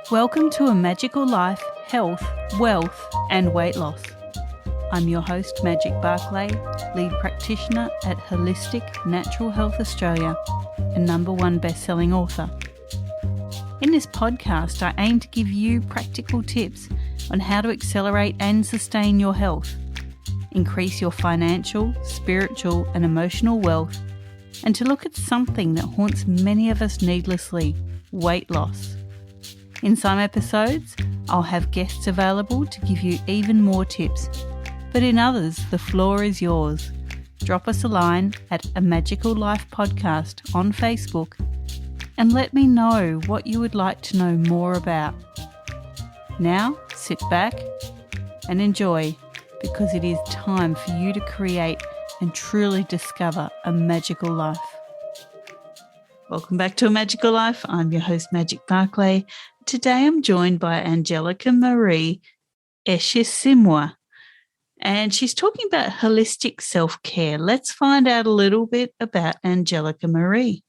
Welcome to A Magical Life, Health, Wealth and Weight Loss. I'm your host, Magic BARCLAY, lead practitioner at Holistic Natural Health Australia and #1 best-selling author. In this podcast, I aim to give you practical tips on how to accelerate and sustain your health, increase your financial, spiritual and emotional wealth, and to look at something that haunts many of us needlessly, weight loss. In some episodes, I'll have guests available to give you even more tips, but in others, the floor is yours. Drop us a line at A Magical Life Podcast on Facebook and let me know what you would like to know more about. Now, sit back and enjoy, because it is time for you to create and truly discover a magical life. Welcome back to A Magical Life. I'm your host, Magic BARCLAY. Today I'm joined by Anngelica-Marie Eshesimua, and she's talking about holistic self-care. Let's find out a little bit about Anngelica-Marie.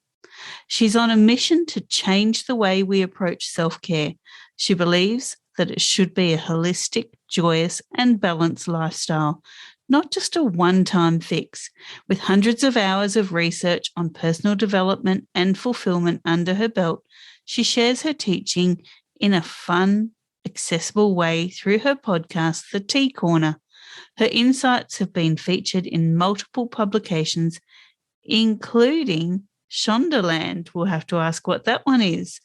She's on a mission to change the way we approach self-care. She believes that it should be a holistic, joyous and balanced lifestyle, not just a one-time fix. With hundreds of hours of research on personal development and fulfillment under her belt, she shares her teaching in a fun, accessible way through her podcast, The Tea Corner. Her insights have been featured in multiple publications, including Shondaland. We'll have to ask what that one is.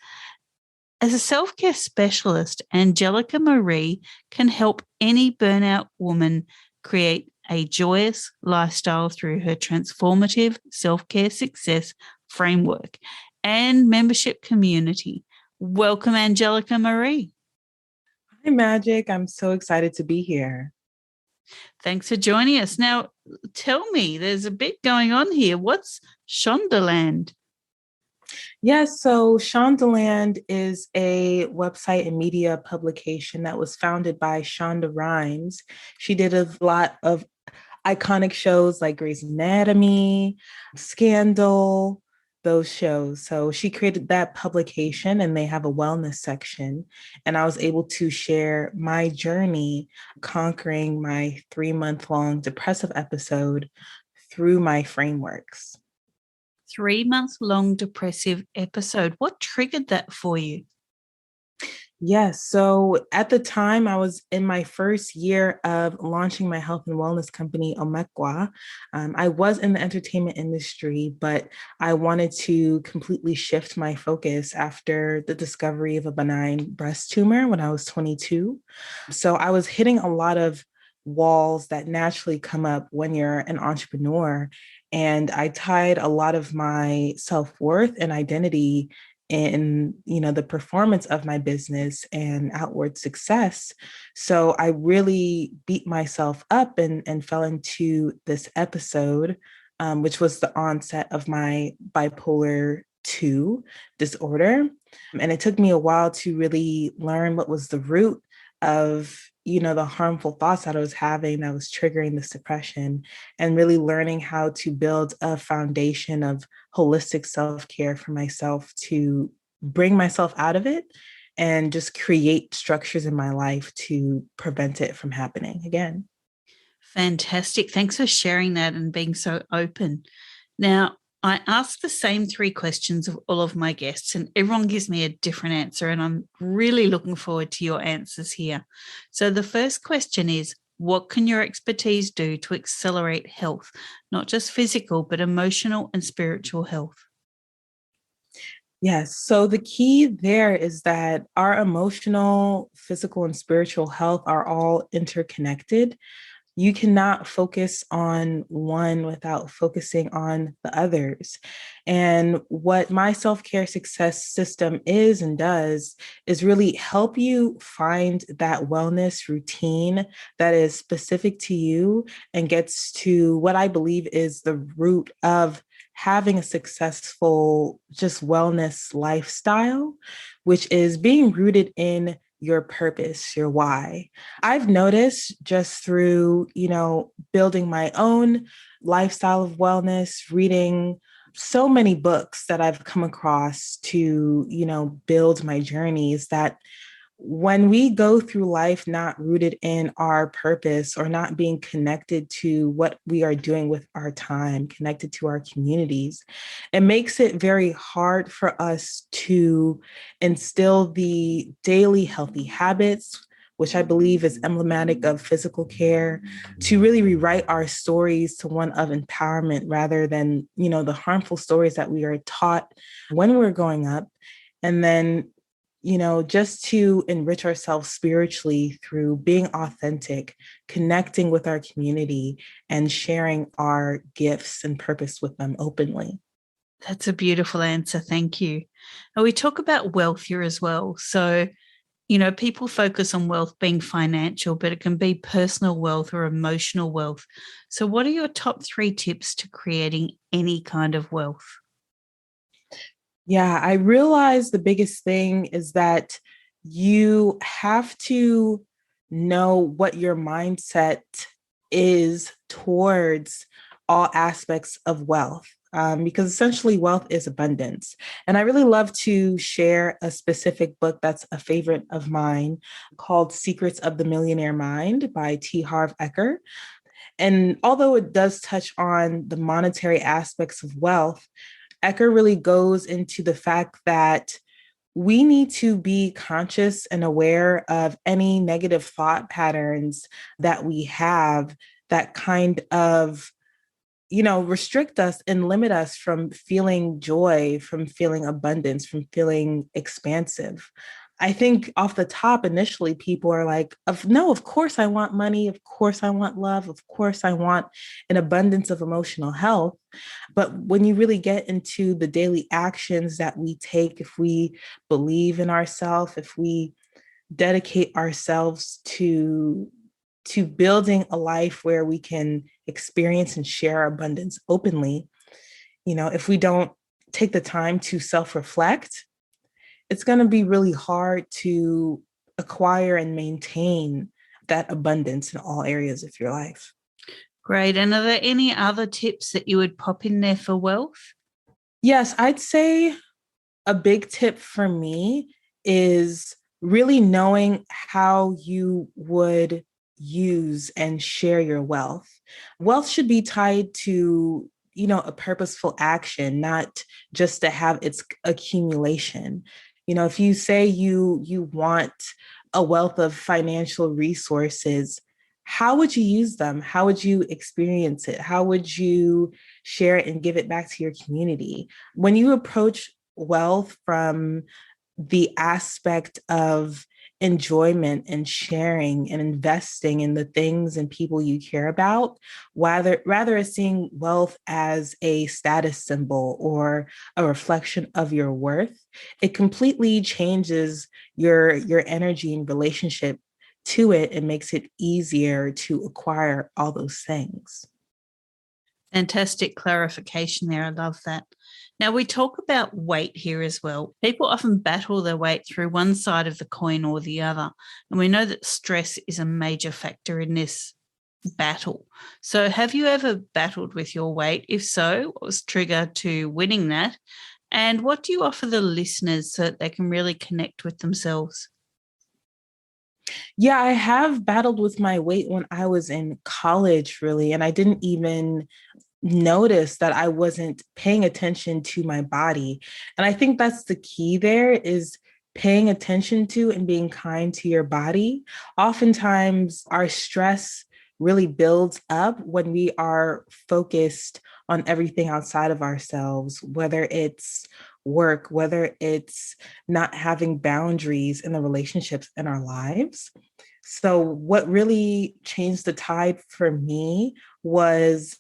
As a self-care specialist, Anngelica-Marie can help any burnout woman create a joyous lifestyle through her transformative self-care success framework and membership community. Welcome, Anngelica-Marie. Hi, Magic. I'm so excited to be here. Thanks for joining us. Now, tell me, there's a bit going on here. What's Shondaland? Yes, so Shondaland is a website and media publication that was founded by Shonda Rhimes. She did a lot of iconic shows like Grey's Anatomy, Scandal, those shows. So she created that publication and they have a wellness section. And I was able to share my journey conquering my 3-month-long depressive episode through my frameworks. 3-month-long depressive episode. What triggered that for you? Yes. So at the time, I was in my first year of launching my health and wellness company, Omekwa. I was in the entertainment industry, but I wanted to completely shift my focus after the discovery of a benign breast tumor when I was 22. So I was hitting a lot of walls that naturally come up when you're an entrepreneur. And I tied a lot of my self-worth and identity in, the performance of my business and outward success. So I really beat myself up and fell into this episode, which was the onset of my bipolar 2 disorder. And it took me a while to really learn what was the root of the harmful thoughts that I was having that was triggering this depression, and really learning how to build a foundation of holistic self-care for myself to bring myself out of it and just create structures in my life to prevent it from happening again. Fantastic. Thanks for sharing that and being so open. Now, I ask the same 3 questions of all of my guests, and everyone gives me a different answer, and I'm really looking forward to your answers here. So the first question is, what can your expertise do to accelerate health, not just physical, but emotional and spiritual health? Yes. So the key there is that our emotional, physical, and spiritual health are all interconnected. You cannot focus on one without focusing on the others. And what my self-care success system is and does is really help you find that wellness routine that is specific to you and gets to what I believe is the root of having a successful just wellness lifestyle, which is being rooted in your purpose, your why. I've noticed just through, building my own lifestyle of wellness, reading so many books that I've come across to, build my journeys that when we go through life not rooted in our purpose or not being connected to what we are doing with our time, connected to our communities, it makes it very hard for us to instill the daily healthy habits, which I believe is emblematic of physical care, to really rewrite our stories to one of empowerment rather than, the harmful stories that we are taught when we're growing up. And then just to enrich ourselves spiritually through being authentic, connecting with our community, and sharing our gifts and purpose with them openly. That's a beautiful answer. Thank you. And we talk about wealth here as well. So, people focus on wealth being financial, but it can be personal wealth or emotional wealth. So, what are your top 3 tips to creating any kind of wealth? Yeah, I realize the biggest thing is that you have to know what your mindset is towards all aspects of wealth. Because essentially wealth is abundance. And I really love to share a specific book that's a favorite of mine called Secrets of the Millionaire Mind by T. Harv Eker. And although it does touch on the monetary aspects of wealth, Ecker really goes into the fact that we need to be conscious and aware of any negative thought patterns that we have that kind of restrict us and limit us from feeling joy, from feeling abundance, from feeling expansive. I think off the top, initially, people are like, no, of course I want money. Of course I want love. Of course I want an abundance of emotional health. But when you really get into the daily actions that we take, if we believe in ourselves, if we dedicate ourselves to building a life where we can experience and share abundance openly, if we don't take the time to self-reflect, it's going to be really hard to acquire and maintain that abundance in all areas of your life. Great. And are there any other tips that you would pop in there for wealth? Yes, I'd say a big tip for me is really knowing how you would use and share your wealth. Wealth should be tied to, a purposeful action, not just to have its accumulation. If you say you want a wealth of financial resources, how would you use them? How would you experience it? How would you share it and give it back to your community? When you approach wealth from the aspect of enjoyment and sharing and investing in the things and people you care about, rather as seeing wealth as a status symbol or a reflection of your worth, it completely changes your energy and relationship to it and makes it easier to acquire all those things. Fantastic clarification there. I love that. Now, we talk about weight here as well. People often battle their weight through one side of the coin or the other. And we know that stress is a major factor in this battle. So, have you ever battled with your weight? If so, what was trigger to winning that? And what do you offer the listeners so that they can really connect with themselves? Yeah, I have battled with my weight when I was in college, really, and I didn't even notice that I wasn't paying attention to my body. And I think that's the key there is paying attention to and being kind to your body. Oftentimes, our stress really builds up when we are focused on everything outside of ourselves, whether it's work, whether it's not having boundaries in the relationships in our lives. So, what really changed the tide for me was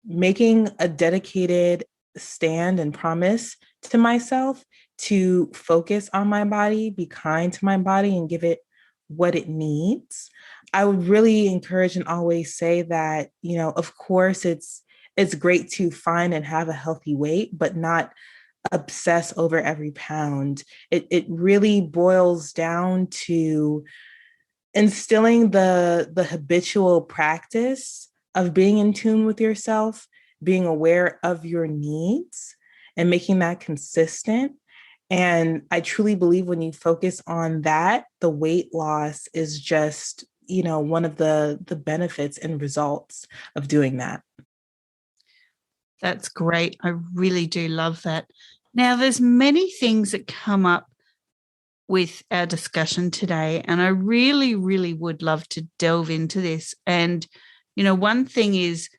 making a dedicated stand and promise to myself to focus on my body, be kind to my body, and give it what it needs. I would really encourage and always say that, of course, it's great to find and have a healthy weight, but not obsess over every pound. It really boils down to instilling the habitual practice of being in tune with yourself, being aware of your needs, and making that consistent. And I truly believe when you focus on that, the weight loss is just, one of the benefits and results of doing that. That's great. I really do love that. Now, there's many things that come up with our discussion today, and I really, really would love to delve into this. And, one thing is,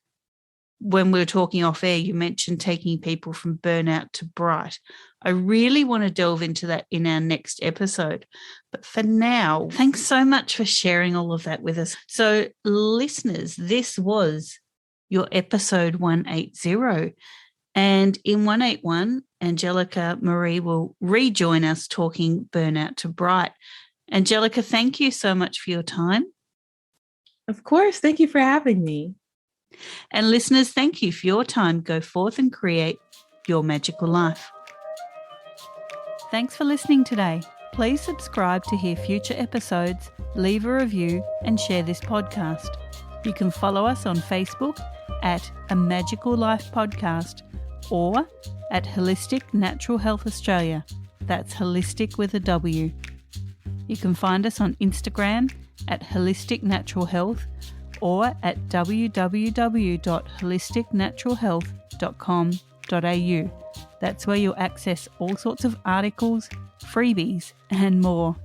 when we were talking off air, you mentioned taking people from burnout to bright. I really want to delve into that in our next episode. But for now, thanks so much for sharing all of that with us. So, listeners, this was your episode 180. And in 181, Anngelica-Marie will rejoin us talking burnout to bright. Anngelica, thank you so much for your time. Of course. Thank you for having me. And listeners, thank you for your time. Go forth and create your magical life. Thanks for listening today. Please subscribe to hear future episodes, leave a review, and share this podcast. You can follow us on Facebook at A Magical Life Podcast or at Holistic Natural Health Australia. That's holistic with a W. You can find us on Instagram at Holistic Natural Health or at www.holisticnaturalhealth.com.au. That's where you'll access all sorts of articles, freebies, and more.